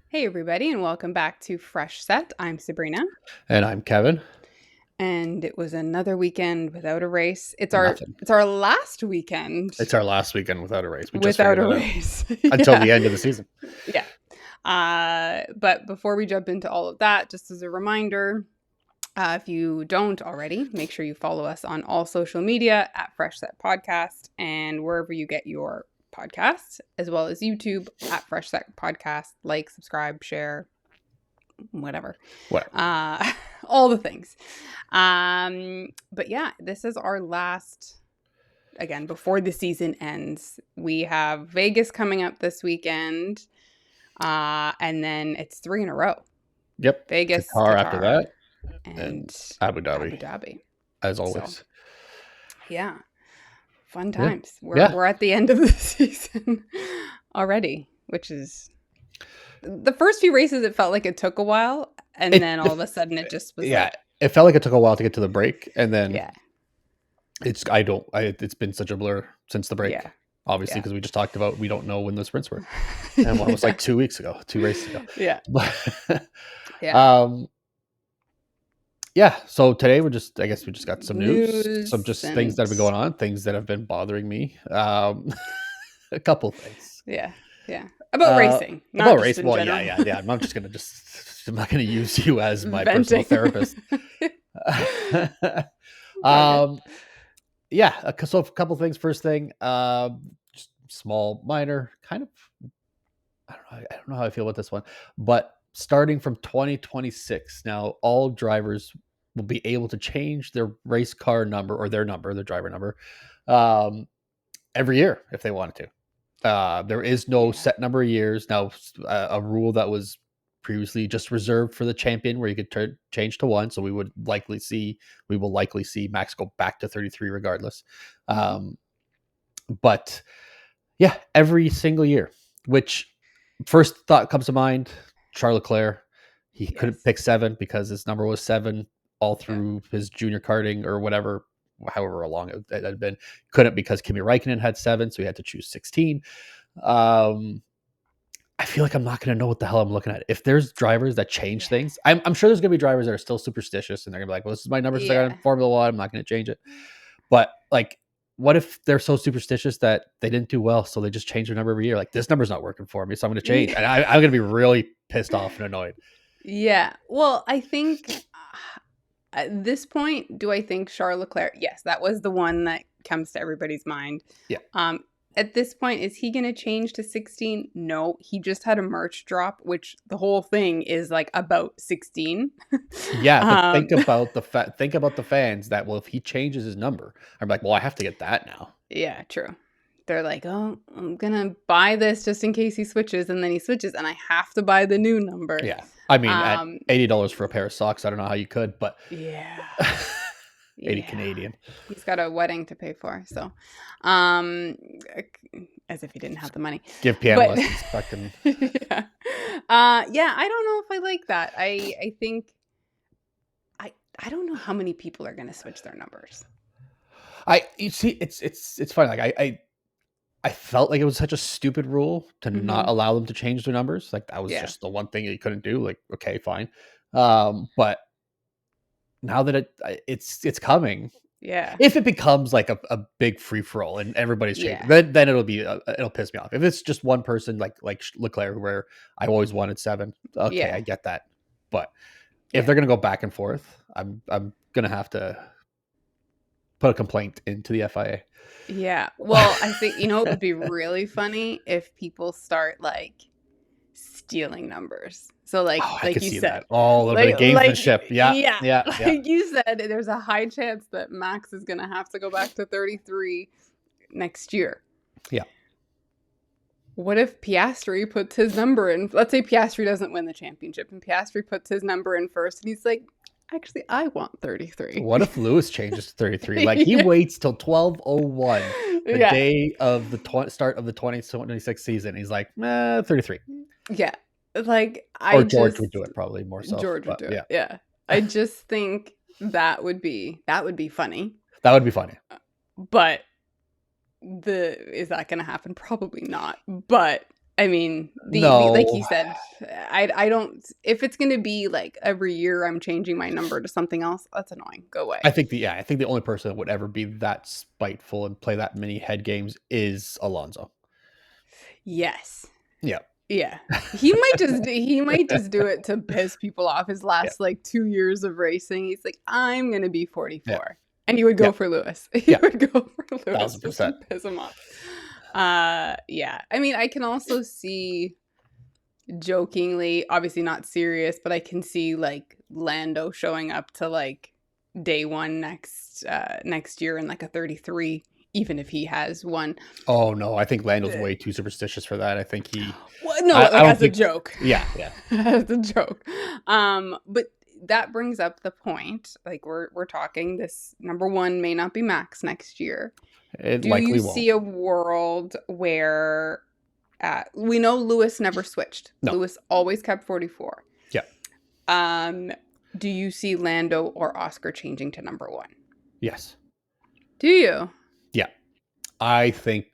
Hey everybody, and welcome back to Fresh Set. I'm Sabrina, And I'm Kevin. and it was another weekend without a race. It's our Nothing. it's our last weekend It's our last weekend without a race. We just without figured a that out race. until Yeah. the end of the season. Yeah. But before we jump into all of that, just as a reminder, if you don't already, make sure you follow us on all social media at Fresh Set Podcast and wherever you get your podcasts, as well as YouTube at Fresh Set Podcast. Like, subscribe, share, whatever. All the things. But yeah, this is our last, again, before the season ends. We have Vegas coming up this weekend. And then it's 3 in a row. Yep. Vegas, Qatar after that, and Abu Dhabi, Abu Dhabi. as always. So, yeah. Fun Yeah. times. Yeah. We're at the end of the season already, which is the first few races. It felt like it took a while, and then all of a sudden it just was Yeah. like, It felt like it took a while to get to the break, and then yeah, it's been such a blur since the break. yeah, Obviously, yeah. because we just talked about we don't know when the sprints were, and one was like 2 weeks ago, 2 races ago. Yeah. But Yeah. yeah. So today we just got some News some just and- things that have been going on, things that have been bothering me. A couple things. Yeah. Yeah. About racing. Not About just racing. in Well, general. yeah. I'm not gonna use you as my Venting. personal therapist. Yeah. So a couple things. First thing, just small, minor, kind of. I don't know how I feel about this one, but starting from 2026, now all drivers will be able to change their race car number or their driver number, every year if they wanted to. There is no set number of years now. A rule that was previously just reserved for the champion, where you could change to 1. So we will likely see Max go back to 33 regardless. But yeah, every single year. Which first thought comes to mind: Charles Leclerc. He couldn't pick 7 because his number was 7 all through his junior karting or whatever. However long it had been, couldn't because Kimi Räikkönen had 7, so he had to choose 16. I feel like I'm not going to know what the hell I'm looking at. If there's drivers that change things, I'm sure there's going to be drivers that are still superstitious and they're going to be like, well, this is my number since I got in Formula One. I'm not going to change it. But like, what if they're so superstitious that they didn't do well, so they just change their number every year? Like, this number's not working for me, so I'm going to change. And I'm going to be really pissed off and annoyed. Yeah. Well, I think at this point, do I think Charles Leclerc? Yes, that was the one that comes to everybody's mind. Yeah. At this point, is he going to change to 16? No, he just had a merch drop, which the whole thing is like about 16. Yeah, but think about the fans that, well, if he changes his number, I'm like, well, I have to get that now. Yeah, true. They're like, oh, I'm going to buy this just in case he switches, and then he switches, and I have to buy the new number. Yeah. I mean, at $80 for a pair of socks, I don't know how you could, but yeah. 80 Canadian. He's got a wedding to pay for, so as if he didn't have the money. Give piano lessons. Fucking. Yeah. I don't know if I like that. I think I don't know how many people are going to switch their numbers. You see, it's funny. Like I felt like it was such a stupid rule to not allow them to change their numbers. Like that was just the one thing you couldn't do. Like, okay, fine. But now that it's coming. Yeah. If it becomes like a big free for all and everybody's changing, then it'll piss me off. If it's just one person like Leclerc, where I always wanted 7, okay, I get that. But if they're gonna go back and forth, I'm gonna have to put a complaint into the FIA. Yeah. Well, I think it would be really funny if people start like stealing numbers. So like you said, all of the gamesmanship. Yeah. Like you said, there's a high chance that Max is gonna have to go back to 33 next year. Yeah. What if Piastri puts his number in? Let's say Piastri doesn't win the championship, and Piastri puts his number in first, and he's like, Actually, I want 33. What if Lewis changes to 33? Like he Yeah. waits till 12:01, the Yeah. day of the start of the 2026 season. He's like, 33. Yeah. Like, Or George would do it probably more so. George would But do yeah, it. Yeah. I just think that would be funny. that would be funny. But is that going to happen? Probably not. But I mean, the like No, you said, I don't. If it's going to be like every year I'm changing my number to something else, that's annoying. Go away. I think the only person that would ever be that spiteful and play that many head games is Alonso. Yes. Yeah. Yeah. He might just do it to piss people off. His last like 2 years of racing, he's like, I'm going to be 44. Yeah. And he would go for Lewis. He would go for Lewis just to 1,000%. piss him off. Yeah. I mean, I can also see jokingly, obviously not serious, but I can see like Lando showing up to like day one next year in like a 33, even if he has one. Oh no, I think Lando's way too superstitious for that. I think he. Well, no, I don't as think, a joke. Yeah. As a joke. But that brings up the point. Like we're talking. This number one may not be Max next year. It Do likely you won't. see a world where we know Lewis never switched? No. Lewis always kept 44. Yeah. Do you see Lando or Oscar changing to number one? Yes. Do you? Yeah. I think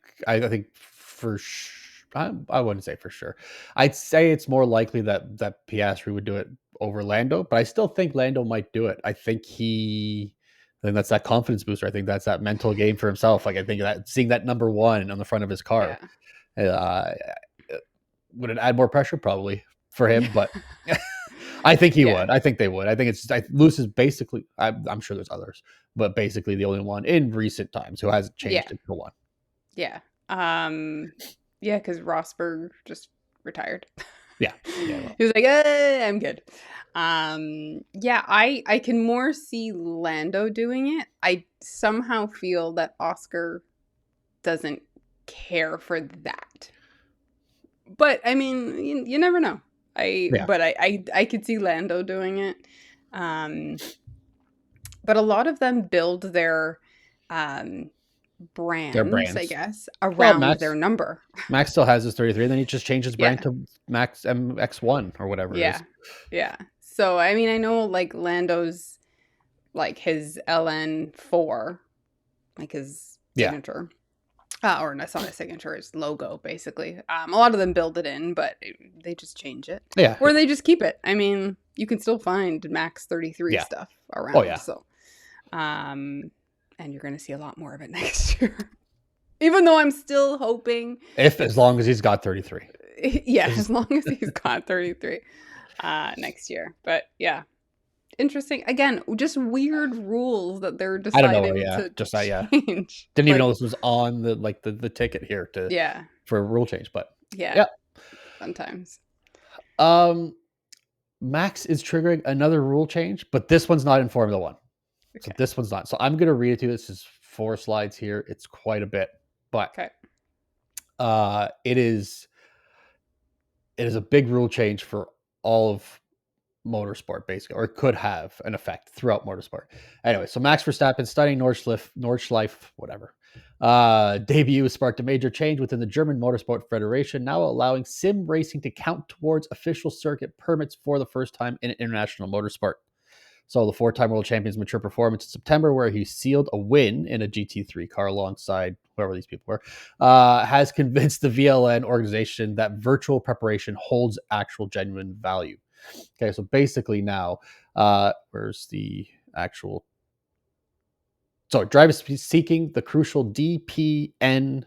for sure. I wouldn't say for sure. I'd say it's more likely that Piastri would do it over Lando, but I still think Lando might do it. I think that's that confidence booster. I think that's that mental game for himself. Like I think that seeing that number one on the front of his car, would it add more pressure? Probably for him, but I think he would. I think they would. I think Lewis is basically, I'm sure there's others, but basically the only one in recent times who hasn't changed it to one. Yeah. Yeah, because Rosberg just retired. Yeah. He was like, I'm good. Yeah, I can more see Lando doing it. I somehow feel that Oscar doesn't care for that. But I mean, you never know. But I could see Lando doing it. But a lot of them build their brands, I guess, around their number. Max still has his 33, and then he just changes brand to Max MX1 or whatever it is. Yeah. So, I mean, I know, like, Lando's, like, his LN4, like, his signature. Or that's not a signature, it's logo, basically. A lot of them build it in, but they just change it. Yeah. Or they just keep it. I mean, you can still find Max 33 stuff around. Oh, yeah. So, and you're going to see a lot more of it next year. Even though I'm still hoping. As long as he's got 33. Yeah, as long as he's got 33 next year. But yeah, interesting. Again, just weird rules that they're deciding to change. Didn't even know this was on the ticket here for a rule change, but yeah. Sometimes. Max is triggering another rule change, but this one's not in Formula One. Okay. So this one's not. So I'm going to read it to you. This is 4 slides here. It's quite a bit, but it is a big rule change for all of motorsport, basically, or it could have an effect throughout motorsport. Anyway, so Max Verstappen studying Nordschleife, whatever. Debut sparked a major change within the German Motorsport Federation, now allowing sim racing to count towards official circuit permits for the first time in international motorsport. So the 4-time world champion's mature performance in September, where he sealed a win in a GT3 car alongside whoever these people were, has convinced the VLN organization that virtual preparation holds actual genuine value. Okay, so basically now, where's the actual... So drivers seeking the crucial DPNB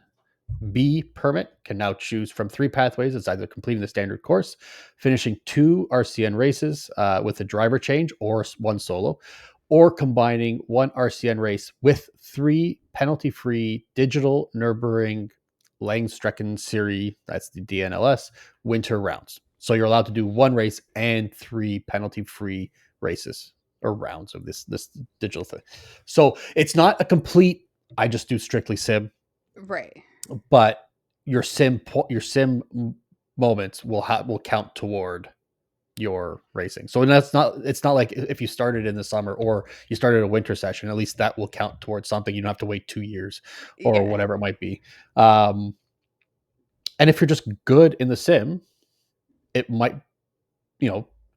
permit can now choose from 3 pathways. It's either completing the standard course, finishing 2 RCN races with a driver change or 1 solo, or combining 1 RCN race with 3 penalty-free digital Nürburgring Langstrecken Series, that's the DNLS, winter rounds. So you're allowed to do 1 race and 3 penalty-free races or rounds of this digital thing. So it's not a complete, I just do strictly sim. Right. But your sim moments will count toward your racing. So it's not like if you started in the summer or you started a winter session, at least that will count towards something. You don't have to wait 2 years or Yeah. whatever it might be. And if you're just good in the sim, it might,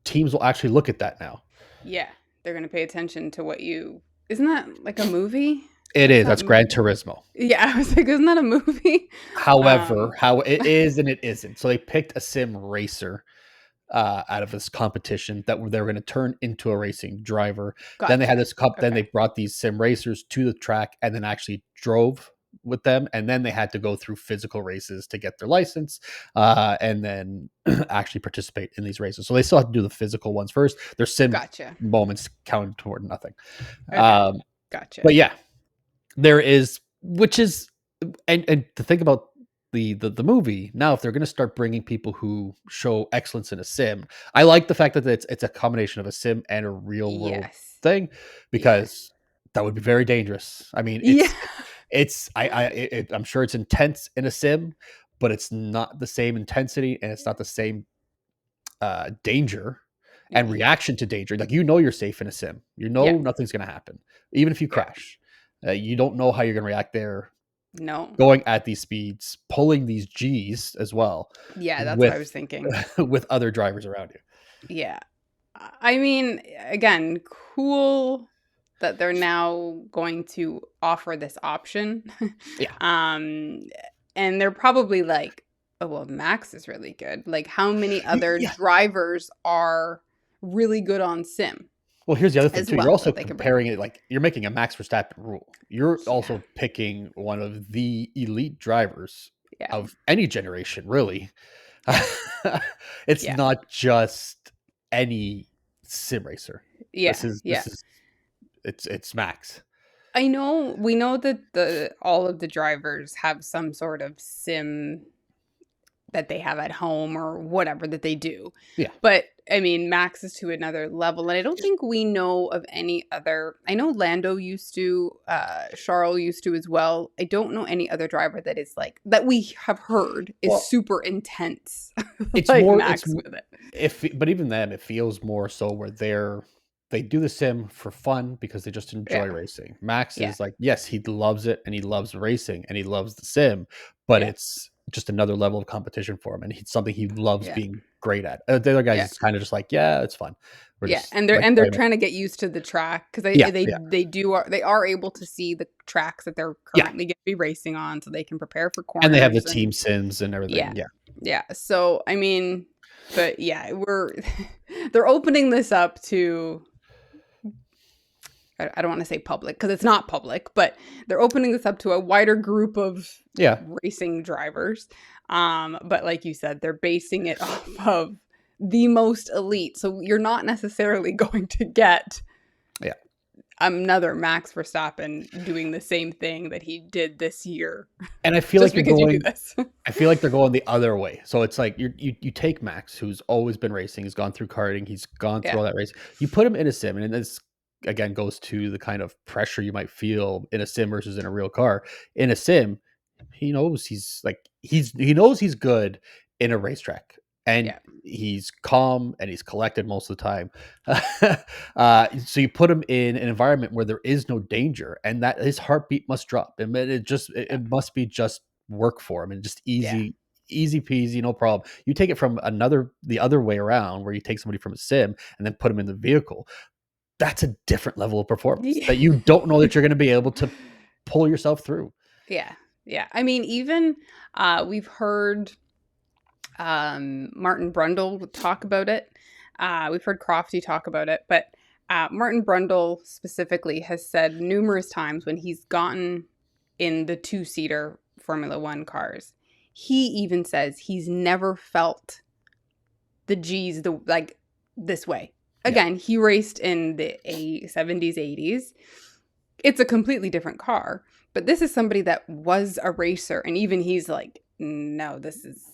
teams will actually look at that now. Yeah. They're going to pay attention to what you. Isn't that like a movie? It What's is. that? That's Gran Turismo. Yeah, I was like, isn't that a movie? However, how it is and it isn't. So they picked a sim racer out of this competition that they were going to turn into a racing driver. Then they had Gotcha. this cup. Then they Okay. brought these sim racers to the track and then actually drove with them. And then they had to go through physical races to get their license and then actually participate in these races. So they still have to do the physical ones first. Their sim Gotcha. moments counted toward nothing. Okay. Um, Gotcha. but yeah, there is, which is, and to think about the movie now, if they're going to start bringing people who show excellence in a sim, I like the fact that it's a combination of a sim and a real world Yes. thing, Yes. because that would be very dangerous. I mean, Yeah. I'm sure it's intense in a sim, but it's not the same intensity and it's not the same danger and Yeah. reaction to danger. Like, you're safe in a sim. Yeah. Nothing's going to happen, even if you Yeah. crash. You don't know how you're going to react there, No. going at these speeds, pulling these G's as well, Yeah, that's what I with was thinking. with other drivers around you. Yeah. I mean, again, cool that they're now going to offer this option. Yeah. And they're probably like, oh, well, Max is really good. Like, how many other Yeah. drivers are really good on sim Well, here's the other thing as too. well You're also that they can bring? comparing it, like, you're making a Max Verstappen rule. You're Yeah. also picking one of the elite drivers Yeah. of any generation, really. It's Yeah. not just any sim racer. Yeah. This is Yeah. it's Max. We know that all of the drivers have some sort of sim that they have at home or whatever that they do. Yeah. But I mean, Max is to another level, and I don't think we know of any other. I know Lando used to, Charles used to as well. I don't know any other driver that is like that we have heard is Well, super intense. it's like more Max with it. but even then it feels more so where they do the sim for fun because they just enjoy Yeah. racing. Max Yeah. is like, yes, he loves it and he loves racing and he loves the sim, but Yeah. it's just another level of competition for him, and it's something he loves Yeah. being great at. The other guys, Yeah. it's kind of just like, yeah, it's fun. We're Yeah, just and like they're playing it. trying to get used to the track because Yeah, they are able to see the tracks that they're yeah, currently going to be racing on, so they can prepare for and they have the corners team sims and yeah, everything. Yeah, yeah. So I mean, but yeah, they're opening this up to. I don't want to say public because it's not public, but they're opening this up to a wider group of yeah. racing drivers. But like you said, they're basing it off of the most elite. So you're not necessarily going to get another Max Verstappen doing the same thing that he did this year. And I feel just like because you do this. I feel like they're going the other way. So it's like you take Max, who's always been racing, he's gone through karting, he's gone through Yeah. all that race. You put him in a sim, and this again goes to the kind of pressure you might feel in a sim versus in a real car. In a sim, he knows he knows he's good in a racetrack, and Yeah. he's calm and he's collected most of the time. So you put him in an environment where there is no danger, and that his heartbeat must drop. And it must be just work for him and just easy. Easy peasy, no problem. You take it from the other way around, where you take somebody from a sim and then put them in the vehicle. That's a different level of performance Yeah. that you don't know that you're going to be able to pull yourself through. Yeah. Yeah. I mean, even we've heard Martin Brundle talk about it. We've heard Crofty talk about it, but Martin Brundle specifically has said numerous times when he's gotten in the 2-seater Formula One cars, he even says he's never felt the G's this way. Again, he raced in the 70s, 80s. It's a completely different car, but this is somebody that was a racer, and even he's like, no, this is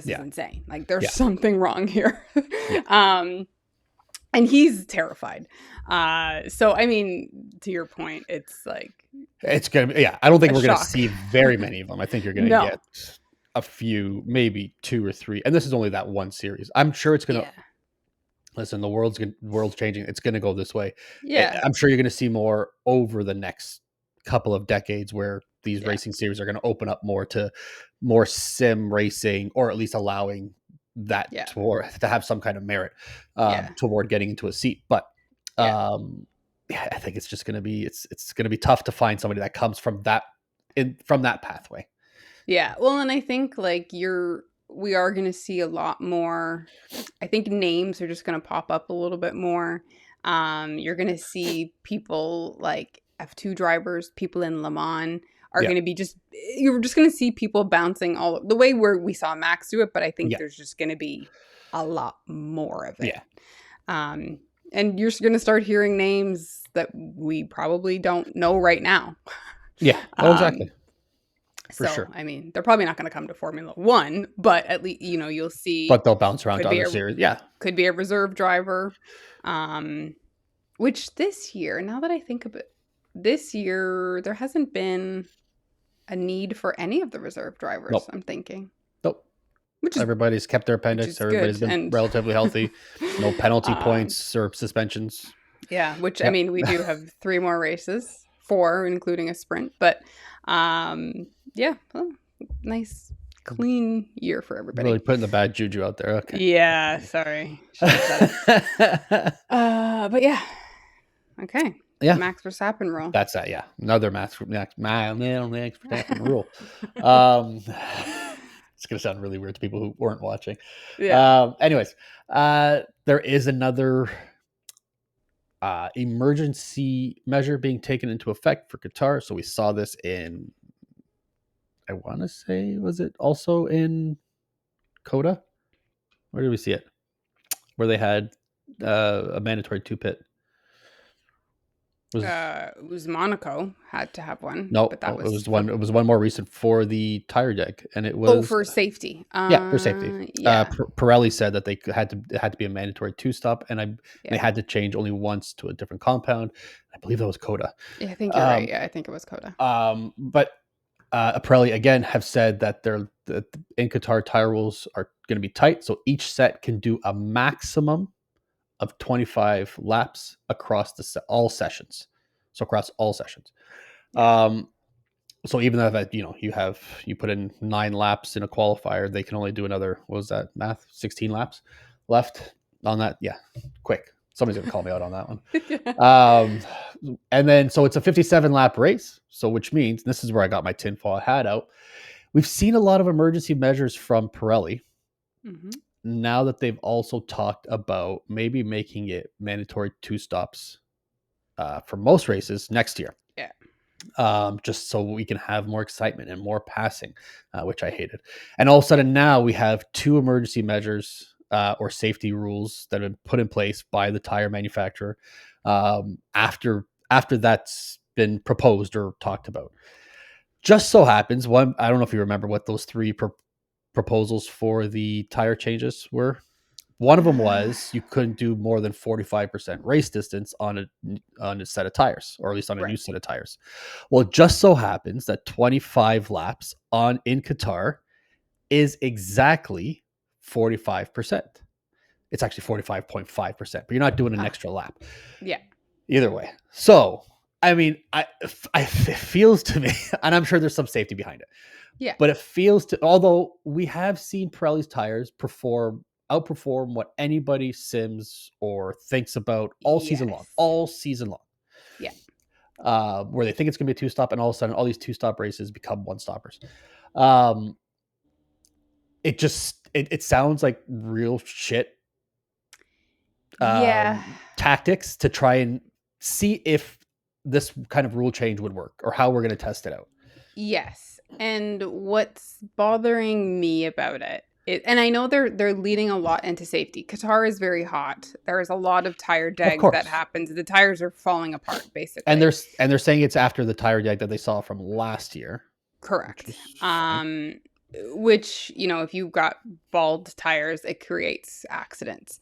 insane. Like, there's something wrong here. And he's terrified. So I mean, to your point, it's like it's gonna be, I don't think we're gonna shock. see very many of them. I think you're gonna get a few, maybe 2 or 3, and this is only that one series. I'm sure it's gonna listen, the world's changing. It's going to go this way. Yeah. I'm sure you're going to see more over the next couple of decades where these Yeah. racing series are going to open up more to more sim racing, or at least allowing that Yeah. to have some kind of merit Yeah. toward getting into a seat. But Yeah. yeah, I think it's just going to be it's going to be tough to find somebody that comes from that pathway. Yeah. Well, and I think like we are going to see a lot more. I think names are just going to pop up a little bit more. You're going to see people like F2 drivers, people in Le Mans are Yeah. going to be you're just going to see people bouncing all the way where we saw Max do it. But I think Yeah. there's just going to be a lot more of it. Yeah. And you're going to start hearing names that we probably don't know right now. Yeah. Oh, exactly. For So, sure. I mean, they're probably not going to come to Formula One, but at least, you'll see. But they'll bounce around could to be other series. Yeah. Could be a reserve driver. Which this year, now that I think of it, this year, there hasn't been a need for any of the reserve drivers, Nope. I'm thinking. Nope. Which is, Everybody's kept their appendix. Everybody's good. been And relatively healthy. No penalty points or suspensions. Yeah, which I Yep. mean, we do have 3 more races, 4, including a sprint. But yeah, well, nice, clean year for everybody. Really putting the bad juju out there. Okay. Yeah, sorry. But yeah. Okay. Yeah. Max Verstappen rule. That's that. Yeah. Another Max Verstappen rule. It's going to sound really weird to people who weren't watching. Yeah. Anyways, there is another emergency measure being taken into effect for Qatar. So we saw this in, I want to say, was it also in Coda? Where did we see it? Where they had a mandatory 2-pit. It was Monaco had to have one. No, but that it was one. It was one more recent for the tire deck, and it was for safety. Yeah, for safety. Yeah. Pirelli said that it had to be a mandatory 2-stop, and they had to change only once to a different compound. I believe that was Coda. Yeah, I think you're right. Yeah, I think it was Coda. But Pirelli again have said that the in Qatar tire rules are going to be tight, so each set can do a maximum of 25 laps across all sessions. So across all sessions. So even though you put in 9 laps in a qualifier, they can only do another, what was that math? 16 laps left on that. Yeah. Quick. Somebody's going to call me out on that one. And then, so it's a 57 lap race. So which means, this is where I got my tinfoil hat out. We've seen a lot of emergency measures from Pirelli. Mm-hmm. Now that they've also talked about maybe making it mandatory 2 stops for most races next year. Yeah. Just so we can have more excitement and more passing, which I hated. And all of a sudden now we have 2 emergency measures or safety rules that have been put in place by the tire manufacturer after that's been proposed or talked about. Just so happens, one, I don't know if you remember what those 3 proposals for the tire changes were. One of them was you couldn't do more than 45% race distance on a set of tires, or at least on a new set of tires. Well, it just so happens that 25 laps in Qatar is exactly 45%. It's actually 45.5%, but you're not doing an extra lap. Yeah. Either way. So, I mean, it feels to me, and I'm sure there's some safety behind it. Yeah. But it feels although we have seen Pirelli's tires outperform what anybody sims or thinks about all season long. Yeah. Where they think it's going to be a 2-stop, and all of a sudden all these 2-stop races become 1-stoppers. It sounds like real shit. Tactics to try and see if this kind of rule change would work, or how we're going to test it out. Yes. And what's bothering me about it, and I know they're leading a lot into safety. Qatar is very hot. There is a lot of tire deg that happens. The tires are falling apart, basically. And they're saying it's after the tire deg that they saw from last year. Correct. Which, if you've got bald tires, it creates accidents.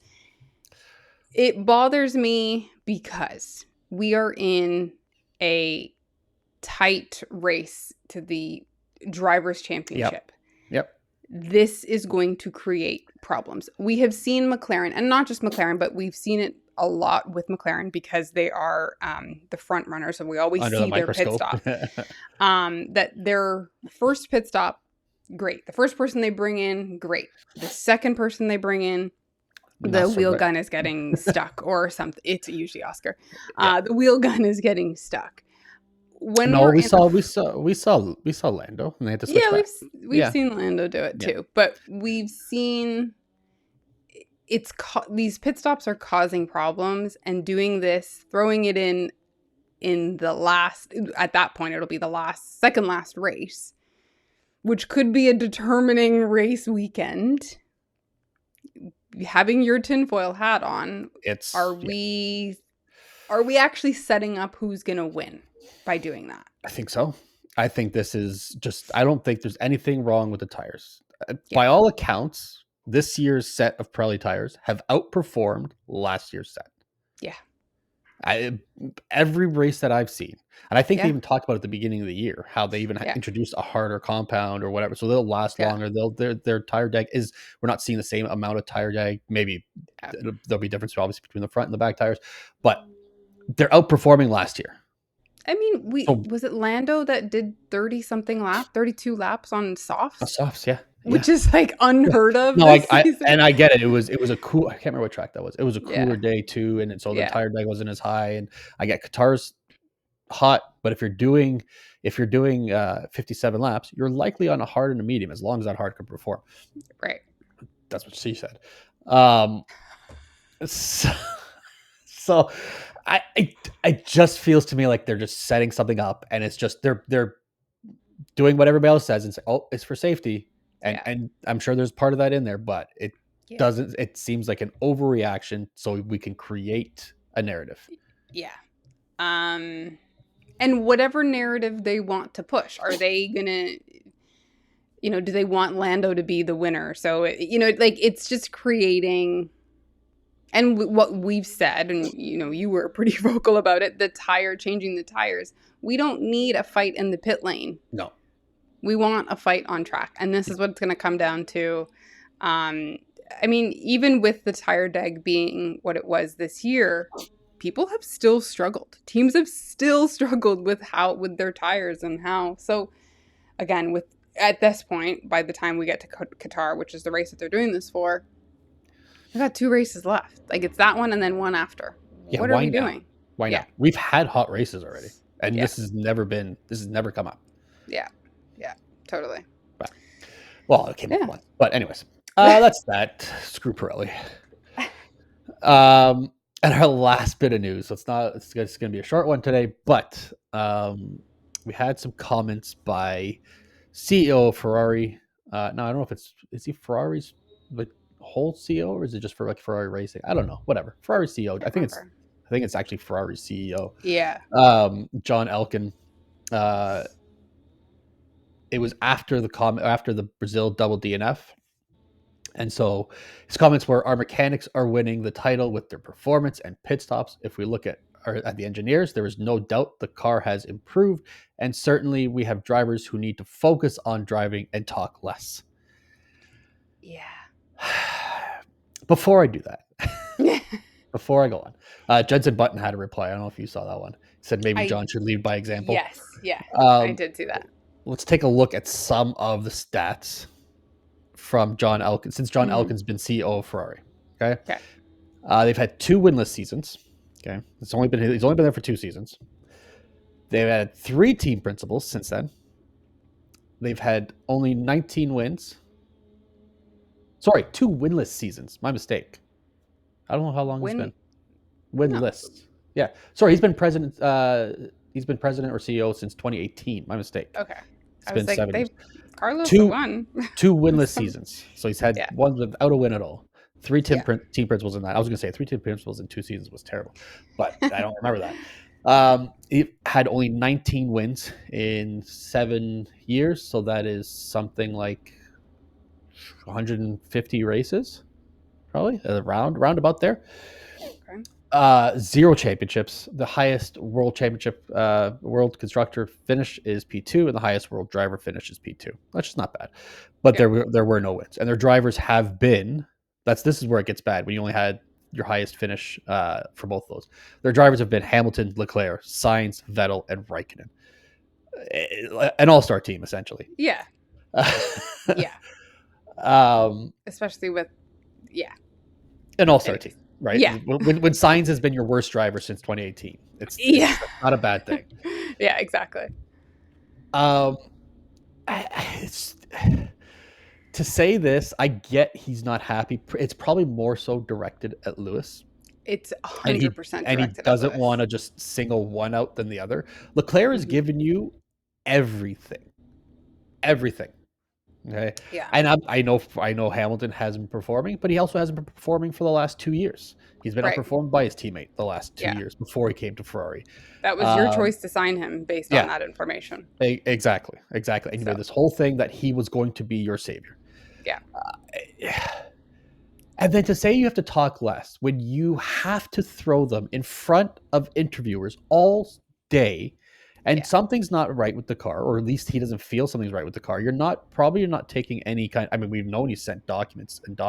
It bothers me because we are in a tight race to the Drivers' Championship. Yep. this is going to create problems. We have seen McLaren, and not just McLaren, but we've seen it a lot with McLaren because they are the front runners, and we always Under the see their pit microscope. stop. That their first pit stop, great. The first person they bring in, great. The second person they bring in, the wheel gun is getting stuck or something. It's usually Oscar. The wheel gun is getting stuck. When we saw Lando, and they had to switch back. We've seen Lando do it too, but we've seen these pit stops are causing problems, and doing this, throwing it in the last, at that point it'll be the second last race, which could be a determining race weekend. Having your tinfoil hat on, are we actually setting up who's gonna win by doing that? I think so. I think this is just, I don't think there's anything wrong with the tires. By all accounts, this year's set of Pirelli tires have outperformed last year's set. Yeah. Every race that I've seen, and I think they even talked about at the beginning of the year how they even introduced a harder compound or whatever, so they'll last longer. Their tire drag is, we're not seeing the same amount of tire drag. Maybe there'll be difference obviously between the front and the back tires, but they're outperforming last year. I mean, was it Lando that did 32 laps on softs? Softs, yeah. Which is like unheard of. No, I get it. It was a cool, I can't remember what track that was. It was a cooler day too, and so the tire drag wasn't as high. And I get Qatar's hot, but if you're doing 57 laps, you're likely on a hard and a medium, as long as that hard can perform. Right. That's what she said. So it just feels to me like they're just setting something up, and it's just they're doing what everybody else says and say, oh, it's for safety. And I'm sure there's part of that in there, but it doesn't. It seems like an overreaction, so we can create a narrative. Yeah. And whatever narrative they want to push, are they gonna, do they want Lando to be the winner? So it's just creating. And what we've said, and you were pretty vocal about it, changing the tires. We don't need a fight in the pit lane. No. We want a fight on track. And this is what it's going to come down to. I mean, even with the tire drag being what it was this year, people have still struggled. Teams have still struggled with their tires and how. So again, at this point, by the time we get to Qatar, which is the race that they're doing this for, we've got 2 races left. Like, it's that one and then one after. What are we doing? Why not? We've had hot races already, and this has never come up. Yeah. Totally. Well, it came up once. But anyways, that's that. Screw Pirelli. And our last bit of news. It's going to be a short one today, but we had some comments by CEO of Ferrari. Now, I don't know if is he Ferrari's whole CEO, or is it just for like Ferrari racing? I don't know. Whatever. Ferrari CEO. I think it's actually Ferrari's CEO. Yeah. John Elkann. It was after the Brazil double DNF. And so his comments were, our mechanics are winning the title with their performance and pit stops. If we look at the engineers, there is no doubt the car has improved. And certainly we have drivers who need to focus on driving and talk less. Yeah. Before I do that, before I go on, Jenson Button had a reply. I don't know if you saw that one. He said maybe John should lead by example. Yes. Yeah. I did see that. Let's take a look at some of the stats from John Elkann, since John Elkann's been CEO of Ferrari. Okay. They've had 2 winless seasons. Okay. He's only been there for 2 seasons. They've had 3 team principals since then. They've had only 19 wins. Sorry, 2 winless seasons. My mistake. I don't know how long it's been. Winless. No. Yeah. Sorry, he's been president. He's been president or CEO since 2018. My mistake. Okay. It's been 7 years. Carlos won. 2 winless seasons. So he's had one without a win at all. 3 team principals in that. I was going to say 3 team principals in 2 seasons was terrible, but I don't remember that. He had only 19 wins in 7 years. So that is something like 150 races, probably round about there. Okay. 0 championships. The highest world championship, world constructor finish is P2, and the highest world driver finish is P2. That's just not bad. But Yeah. there were no wins, and their drivers have been. This is where it gets bad when you only had your highest finish for both of those. Their drivers have been Hamilton, Leclerc, Sainz, Vettel, and Raikkonen. An all-star team, essentially. Yeah. Yeah. Especially with, an all-star anyways. team, right? Yeah. When Sainz has been your worst driver since 2018, it's not a bad thing. Yeah, exactly. It's to say this, I get he's not happy. It's probably more so directed at Lewis. It's And 100% directed he at doesn't Lewis. want to just single one out than the other. Leclerc has given you everything. Okay. Yeah. And I know Hamilton hasn't been performing, but he also hasn't been performing for the last 2 years. He's been outperformed by his teammate the last 2 years before he came to Ferrari. That was your choice to sign him based on that information. Exactly. And you made this whole thing that he was going to be your savior. Yeah. And then to say you have to talk less when you have to throw them in front of interviewers all day, and something's not right with the car, or at least he doesn't feel something's right with the car. You're not taking any kind. I mean, we've known you sent documents and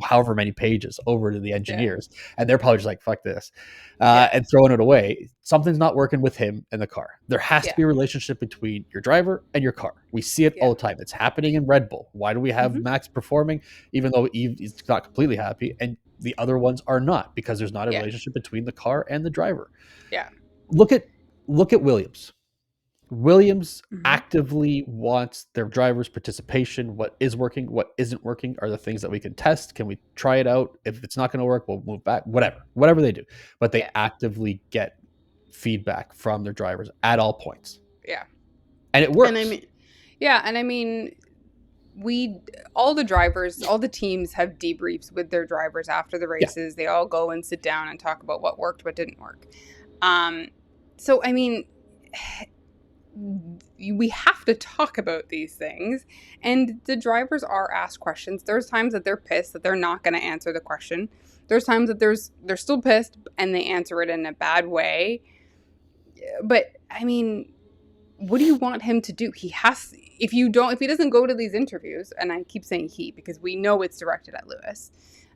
however many pages over to the engineers, and they're probably just like, fuck this, and throwing it away. Something's not working with him and the car. There has to be a relationship between your driver and your car. We see it all the time. It's happening in Red Bull. Why do we have Max performing even though he's not completely happy, and the other ones are not? Because there's not a relationship between the car and the driver. Yeah. Look at Williams. Williams actively wants their drivers' participation. What is working, what isn't working are the things that we can test. Can we try it out? If it's not going to work, we'll move back. Whatever they do. But they actively get feedback from their drivers at all points. Yeah. And it works. And I mean, all the teams have debriefs with their drivers after the races. They all go and sit down and talk about what worked, what didn't work. So, I mean, we have to talk about these things, and the drivers are asked questions. There's times that they're pissed that they're not going to answer the question. There's times that they're still pissed and they answer it in a bad way. But I mean, what do you want him to do? If he doesn't go to these interviews, and I keep saying he because we know it's directed at Lewis,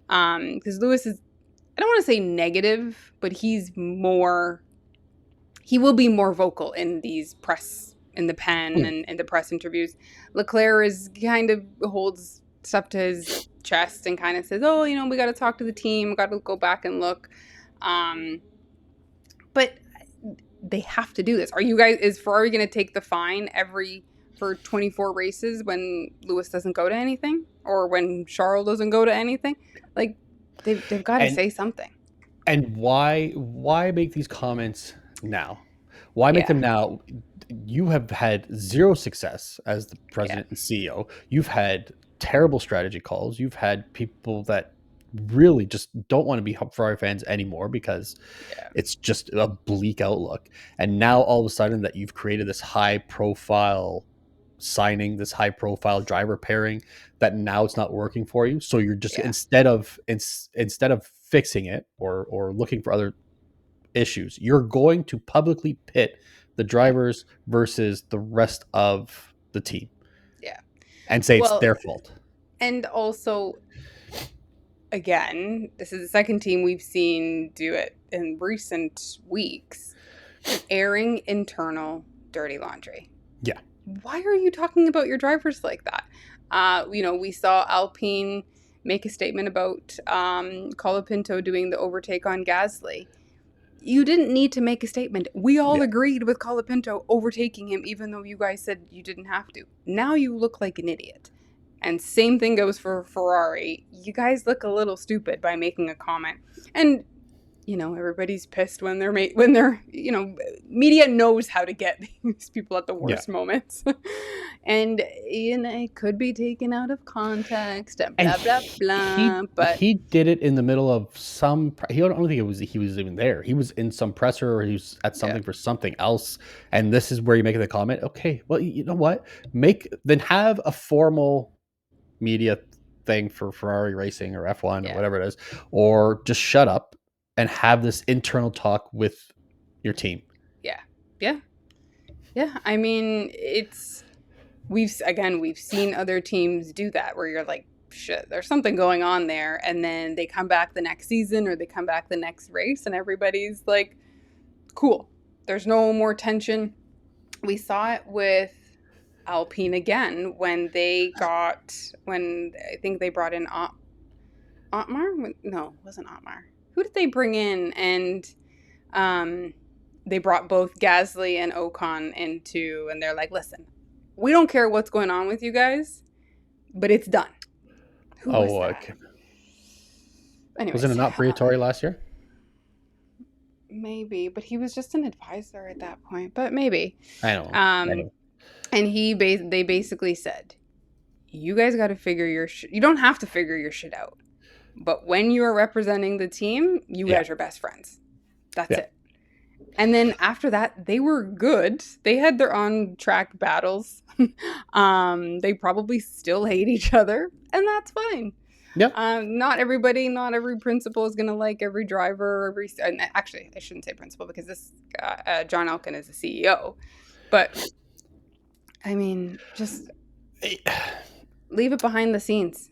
because Lewis is, I don't want to say negative, but he will be more vocal in these press, in the pen and in the press interviews. Leclerc is kind of holds stuff to his chest and kind of says, oh, we got to talk to the team, got to go back and look. But they have to do this. Is Ferrari going to take the fine for 24 races when Lewis doesn't go to anything, or when Charles doesn't go to anything? Like, they've got to say something. And why make these comments now? Why make them now? You have had zero success as the president and CEO. You've had terrible strategy calls. You've had people that really just don't want to be Ferrari fans anymore because it's just a bleak outlook. And now all of a sudden that you've created this high profile signing, this high profile driver pairing, that now it's not working for you. So you're just instead of fixing it or looking for other issues, you're going to publicly pit the drivers versus the rest of the team. Yeah. And say it's their fault. And also, again, this is the second team we've seen do it in recent weeks, airing internal dirty laundry. Yeah. Why are you talking about your drivers like that? We saw Alpine make a statement about Colapinto doing the overtake on Gasly. You didn't need to make a statement. We all agreed with Colapinto overtaking him, even though you guys said you didn't have to. Now you look like an idiot. And same thing goes for Ferrari. You guys look a little stupid by making a comment. And, everybody's pissed when they're media knows how to get these people at the worst moments. And, it could be taken out of context and blah, blah, blah. But he did it in the middle of I don't think he was even there. He was in some presser, or he was at something for something else. And this is where you make the comment. Okay, well, you know what? Then have a formal media thing for Ferrari racing or F1 or Yeah. whatever it is, or just shut up and have this internal talk with your team. Yeah. I mean, we've seen other teams do that where you're like, shit, there's something going on there, and then they come back the next season or they come back the next race and everybody's like, cool, there's no more tension. We saw it with Alpine again when I think they brought in Otmar. No, it wasn't Otmar. Who did they bring in? And they brought both Gasly and Ocon into, and they're like, listen, we don't care what's going on with you guys, but it's done. Who was that? Okay. Anyways, Wasn't it not Briatore last year? Maybe, but he was just an advisor at that point. But maybe. I don't know. And they basically said, you guys got to figure you don't have to figure your shit out. But when you are representing the team, you guys are best friends. That's it. And then after that, they were good. They had their on-track battles. They probably still hate each other, and that's fine. Yep. Not every principal is going to like every driver. And actually, I shouldn't say principal because this John Elkann is the CEO. But, I mean, just leave it behind the scenes.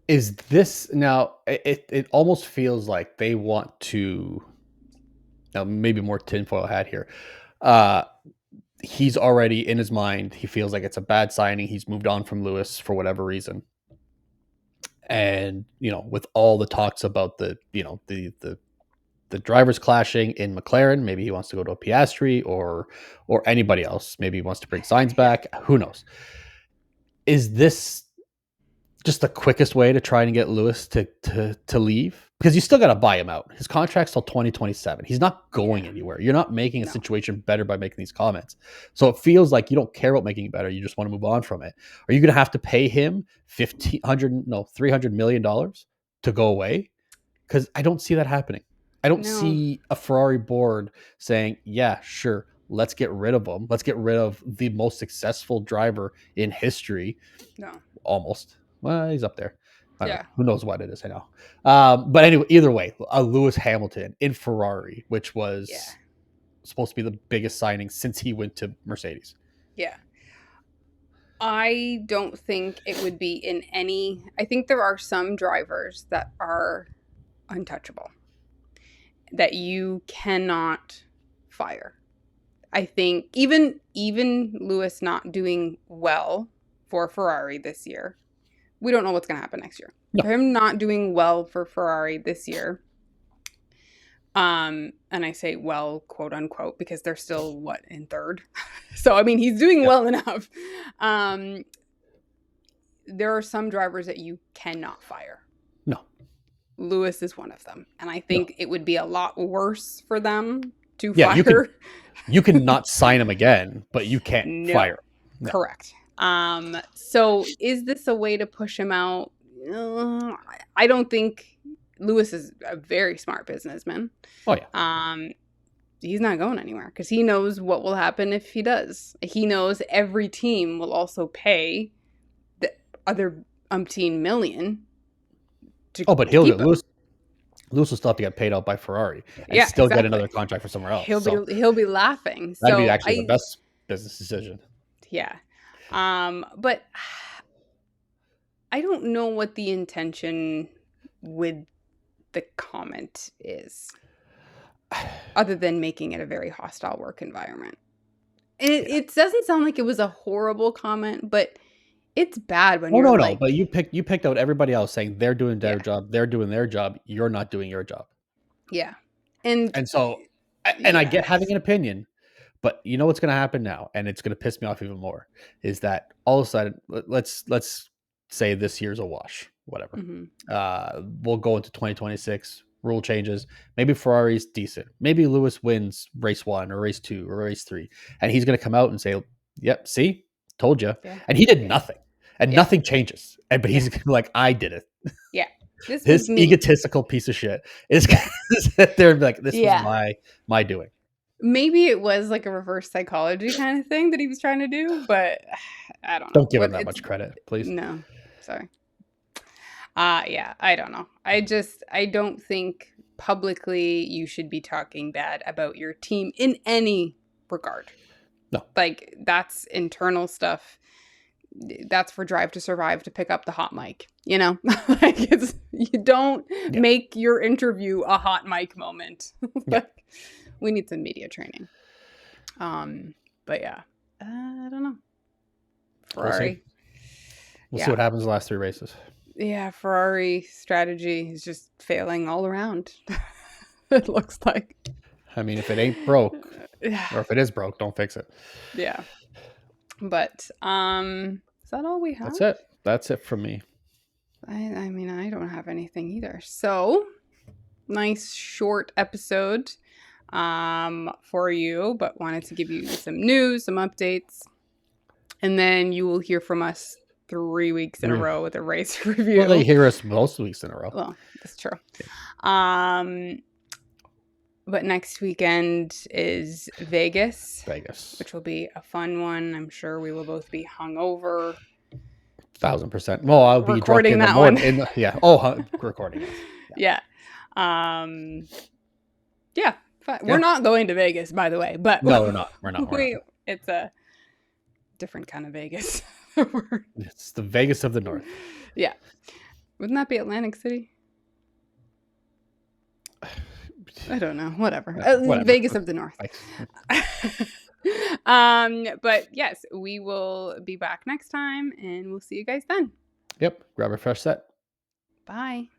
Is this now? It almost feels like they want to. Now, maybe more tinfoil hat here. He's already in his mind. He feels like it's a bad signing. He's moved on from Lewis for whatever reason. And, with all the talks about the drivers clashing in McLaren, maybe he wants to go to a Piastri or anybody else. Maybe he wants to bring Sainz back. Who knows? Is this just the quickest way to try and get Lewis to leave? Because you still got to buy him out. His contract's till 2027. He's not going anywhere. You're not making a situation better by making these comments. So it feels like you don't care about making it better. You just want to move on from it. Are you going to have to pay him $300 million to go away? Because I don't see that happening. I don't see a Ferrari board saying, yeah, sure, let's get rid of him. Let's get rid of the most successful driver in history. No. Almost. Well, he's up there. Yeah. Who knows what it is? I know. But anyway, either way, a Lewis Hamilton in Ferrari, which was supposed to be the biggest signing since he went to Mercedes. Yeah. I don't think it would be in any... I think there are some drivers that are untouchable, that you cannot fire. I think even Lewis not doing well for Ferrari this year, we don't know what's going to happen next year. No. For him not doing well for Ferrari this year, and I say well, quote unquote, because they're still, in third? So, I mean, he's doing well enough. There are some drivers that you cannot fire. No. Lewis is one of them. And I think it would be a lot worse for them to fire. You can not sign him again, but you can't fire him. No. Correct. So is this a way to push him out? I don't think. Lewis is a very smart businessman. Oh yeah. He's not going anywhere because he knows what will happen if he does. He knows every team will also pay the other umpteen million. But Lewis will still have to get paid out by Ferrari and still get another contract for somewhere else. He'll be laughing. That'd be actually the best business decision. Yeah. But I don't know what the intention with the comment is, other than making it a very hostile work environment. And it doesn't sound like it was a horrible comment, but it's bad when you're like... But you picked out everybody else saying they're doing their job, they're doing their job, you're not doing your job. Yeah. And so, I get having an opinion, but you know what's going to happen now, and it's going to piss me off even more, is that all of a sudden, let's say this year's a wash, whatever. Mm-hmm. We'll go into 2026, rule changes. Maybe Ferrari's decent. Maybe Lewis wins race 1 or race 2 or race 3, and he's going to come out and say, "Yep, see, told you." Yeah. And he did nothing, and nothing changes. But he's like, "I did it." Yeah. This egotistical piece of shit is going to sit there and be like, "This was my doing." Maybe it was like a reverse psychology kind of thing that he was trying to do, but I don't know. Don't give him that much credit, please. No, sorry. Yeah, I don't know. I don't think publicly you should be talking bad about your team in any regard. No. Like, that's internal stuff. That's for Drive to Survive to pick up the hot mic, you know? Like, you don't make your interview a hot mic moment. Like, we need some media training. But yeah, I don't know. Ferrari. We'll see what happens in the last 3 races. Yeah, Ferrari strategy is just failing all around. It looks like. I mean, if it ain't broke, or if it is broke, don't fix it. Yeah. But is that all we have? That's it from me. I mean, I don't have anything either. So, nice short episode for you, but wanted to give you some news, some updates. And then you will hear from us 3 weeks in a row with a race review. Well, they hear us most weeks in a row. Well, that's true. But next weekend is Vegas, which will be a fun one. I'm sure we will both be hungover. 1,000%. Well, I'll be recording that one. Recording it. Yeah. Yeah. We're not going to Vegas, by the way. But no, we're not. We're not. It's a different kind of Vegas. It's the Vegas of the North. Yeah. Wouldn't that be Atlantic City? I don't know. Whatever. Vegas of the North. But yes, we will be back next time, and we'll see you guys then. Yep. Grab a fresh set. Bye.